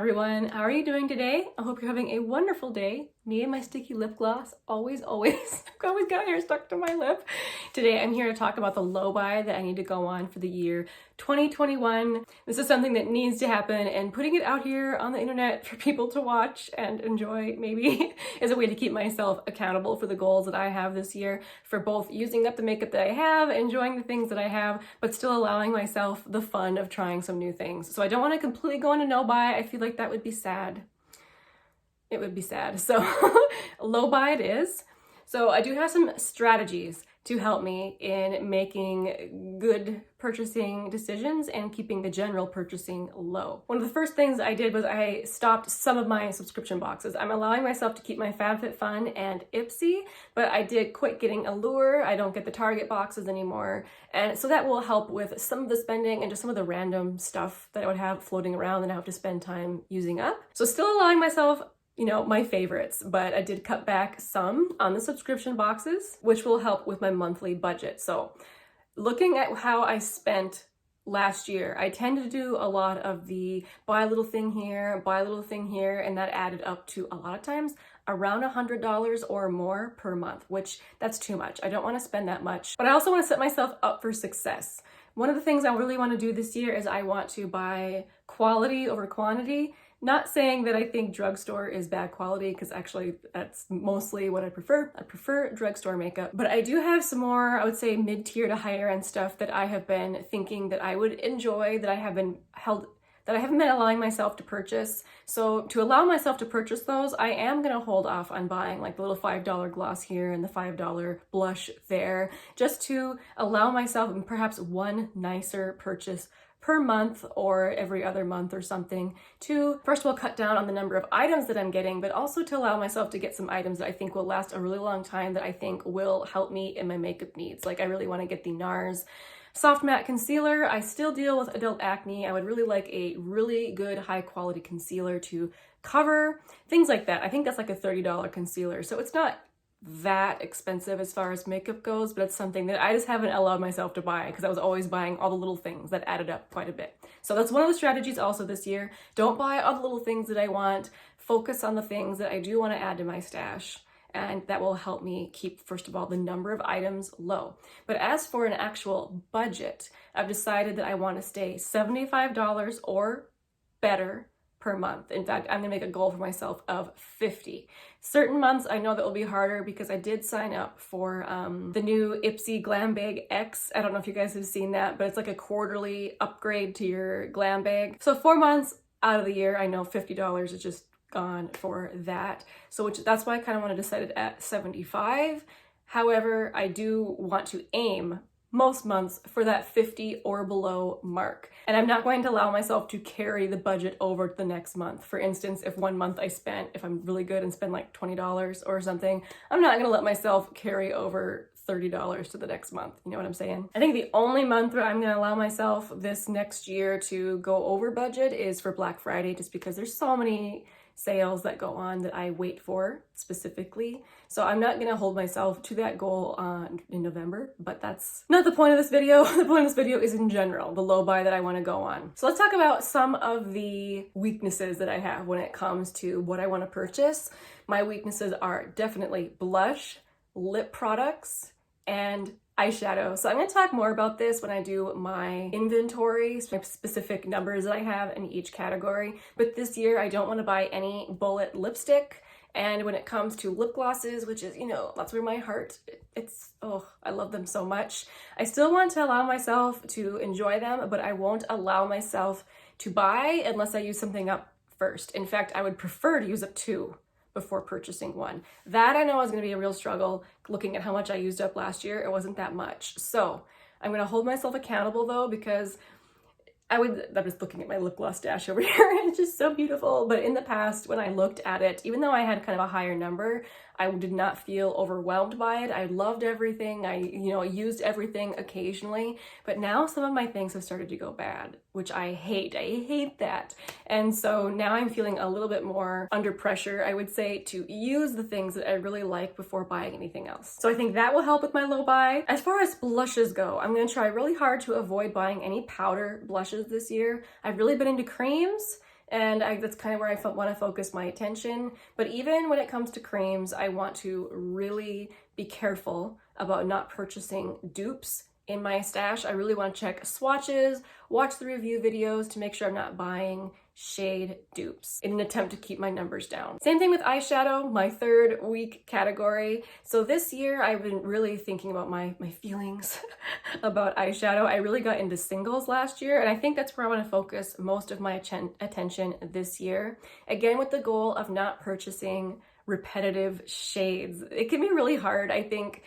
everyone, how are you doing today? I hope you're having a wonderful day. Me and my sticky lip gloss, always, I've always got hair stuck to my lip. Today I'm here to talk about the low buy that I need to go on for the year 2021. This is something that needs to happen, and putting it out here on the internet for people to watch and enjoy maybe is a way to keep myself accountable for the goals that I have this year, for both using up the makeup that I have, enjoying the things that I have, but still allowing myself the fun of trying some new things. So I don't want to completely go into no buy. I feel like that would be sad. It would be sad. So low buy it is. So I do have some strategies to help me in making good purchasing decisions and keeping the general purchasing low. One of the first things I did was I stopped some of my subscription boxes. I'm allowing myself to keep my FabFitFun and Ipsy, but I did quit getting Allure. I don't get the Target boxes anymore. And so that will help with some of the spending and just some of the random stuff that I would have floating around that I have to spend time using up. So still allowing myself, you know, my favorites, but I did cut back some on the subscription boxes, which will help with my monthly budget. So looking at how I spent last year, I tended to do a lot of the buy a little thing here, buy a little thing here, and that added up to a lot of times around $100 or more per month, which that's too much. I don't want to spend that much, but I also want to set myself up for success. One of the things I really want to do this year is I want to buy quality over quantity. Not saying that I think drugstore is bad quality, because actually that's mostly what I prefer. I prefer drugstore makeup, but I do have some more, I would say, mid-tier to higher end stuff that I have been thinking that I would enjoy, that I haven't been allowing myself to purchase. So to allow myself to purchase those, I am gonna hold off on buying like the little $5 gloss here and the $5 blush there, just to allow myself perhaps one nicer purchase per month or every other month or something, to first of all cut down on the number of items that I'm getting, but also to allow myself to get some items that I think will last a really long time, that I think will help me in my makeup needs. Like I really want to get the NARS Soft Matte Concealer. I still deal with adult acne. I would really like a really good high quality concealer to cover things like that. I think that's like a $30 concealer. So it's not that expensive as far as makeup goes, but it's something that I just haven't allowed myself to buy because I was always buying all the little things that added up quite a bit. So that's one of the strategies also this year. Don't buy all the little things that I want. Focus on the things that I do want to add to my stash. And that will help me keep, first of all, the number of items low. But as for an actual budget, I've decided that I want to stay $75 or better per month. In fact, I'm gonna make a goal for myself of 50. Certain months I know that will be harder because I did sign up for the new Ipsy Glam Bag X. I don't know if you guys have seen that, but it's like a quarterly upgrade to your glam bag. So 4 months out of the year, I know $50 is just gone for that. So that's why I kind of want to decide it at 75. However, I do want to aim most months for that 50 or below mark. And I'm not going to allow myself to carry the budget over to the next month. For instance, if one month if I'm really good and spend like $20 or something, I'm not gonna let myself carry over $30 to the next month. You know what I'm saying? I think the only month where I'm gonna allow myself this next year to go over budget is for Black Friday, just because there's so many sales that go on that I wait for specifically. So I'm not gonna hold myself to that goal in November, but that's not the point of this video. The point of this video is in general, the low buy that I wanna go on. So let's talk about some of the weaknesses that I have when it comes to what I wanna purchase. My weaknesses are definitely blush, lip products, and eyeshadow. So I'm going to talk more about this when I do my inventory, my specific numbers that I have in each category. But this year I don't want to buy any bullet lipstick. And when it comes to lip glosses, which is, you know, that's where my heart, I love them so much. I still want to allow myself to enjoy them, but I won't allow myself to buy unless I use something up first. In fact, I would prefer to use up 2 before purchasing 1. That I know is going to be a real struggle. Looking at how much I used up last year, it wasn't that much. So I'm going to hold myself accountable though, because I'm just looking at my lip gloss stash over here. It's just so beautiful. But in the past, when I looked at it, even though I had kind of a higher number, I did not feel overwhelmed by it. I loved everything. I used everything occasionally, but now some of my things have started to go bad, which I hate. I hate that. And so now I'm feeling a little bit more under pressure, I would say, to use the things that I really like before buying anything else. So I think that will help with my low buy. As far as blushes go, I'm going to try really hard to avoid buying any powder blushes this year. I've really been into creams and that's kind of where I want to focus my attention. But even when it comes to creams, I want to really be careful about not purchasing dupes in my stash. I really want to check swatches, watch the review videos to make sure I'm not buying shade dupes in an attempt to keep my numbers down. Same thing with eyeshadow, my third week category. So this year I've been really thinking about my feelings about eyeshadow. I really got into singles last year, and I think that's where I want to focus most of my attention this year. Again, with the goal of not purchasing repetitive shades. It can be really hard, I think,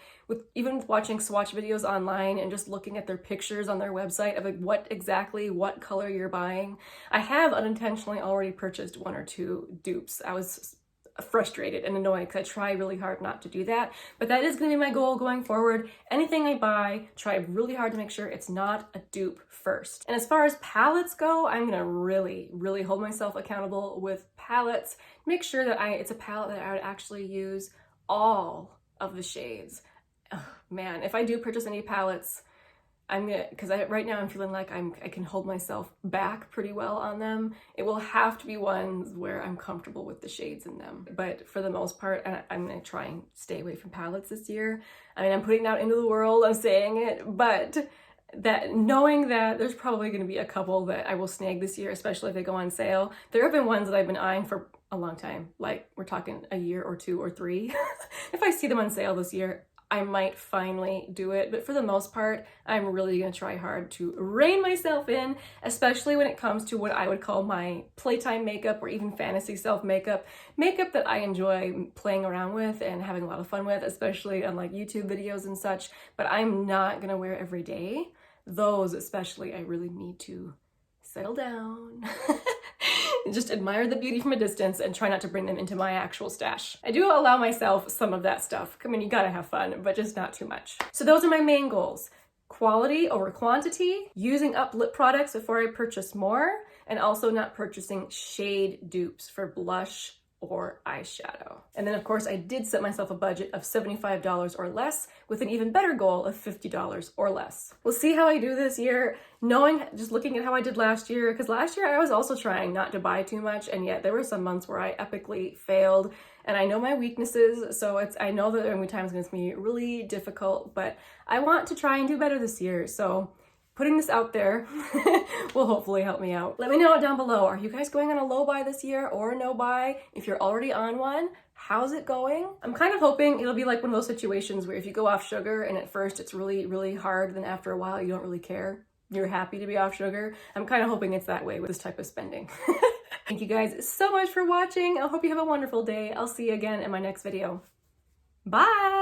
even with watching swatch videos online and just looking at their pictures on their website of like what color you're buying. I have unintentionally already purchased 1 or 2 dupes. I was frustrated and annoyed because I try really hard not to do that, but that is going to be my goal going forward. Anything I buy, try really hard to make sure it's not a dupe first. And as far as palettes go, I'm going to really hold myself accountable with palettes. Make sure that it's a palette that I would actually use all of the shades. Oh, man, if I do purchase any palettes, because right now I'm feeling like I can hold myself back pretty well on them. It will have to be ones where I'm comfortable with the shades in them. But for the most part, I'm gonna try and stay away from palettes this year. I mean, I'm putting it out into the world, I'm saying it, but knowing that there's probably gonna be a couple that I will snag this year, especially if they go on sale. There have been ones that I've been eyeing for a long time, like we're talking a year or 2 or 3. If I see them on sale this year, I might finally do it, but for the most part, I'm really gonna try hard to rein myself in, especially when it comes to what I would call my playtime makeup or even fantasy self makeup that I enjoy playing around with and having a lot of fun with, especially on like YouTube videos and such, but I'm not gonna wear every day. Those especially, I really need to settle down. Just admire the beauty from a distance and try not to bring them into my actual stash. I do allow myself some of that stuff. I mean, you gotta have fun, but just not too much. So those are my main goals. Quality over quantity, using up lip products before I purchase more, and also not purchasing shade dupes for blush or eyeshadow. And then of course I did set myself a budget of $75 or less with an even better goal of $50 or less. We'll see how I do this year, just looking at how I did last year, because last year I was also trying not to buy too much, and yet there were some months where I epically failed, and I know my weaknesses, so I know that there are going to be times when it's going to be really difficult, but I want to try and do better this year, so putting this out there will hopefully help me out. Let me know down below, are you guys going on a low buy this year or a no buy? If you're already on one, how's it going? I'm kind of hoping it'll be like one of those situations where if you go off sugar and at first it's really hard, then after a while you don't really care. You're happy to be off sugar. I'm kind of hoping it's that way with this type of spending. Thank you guys so much for watching. I hope you have a wonderful day. I'll see you again in my next video. Bye!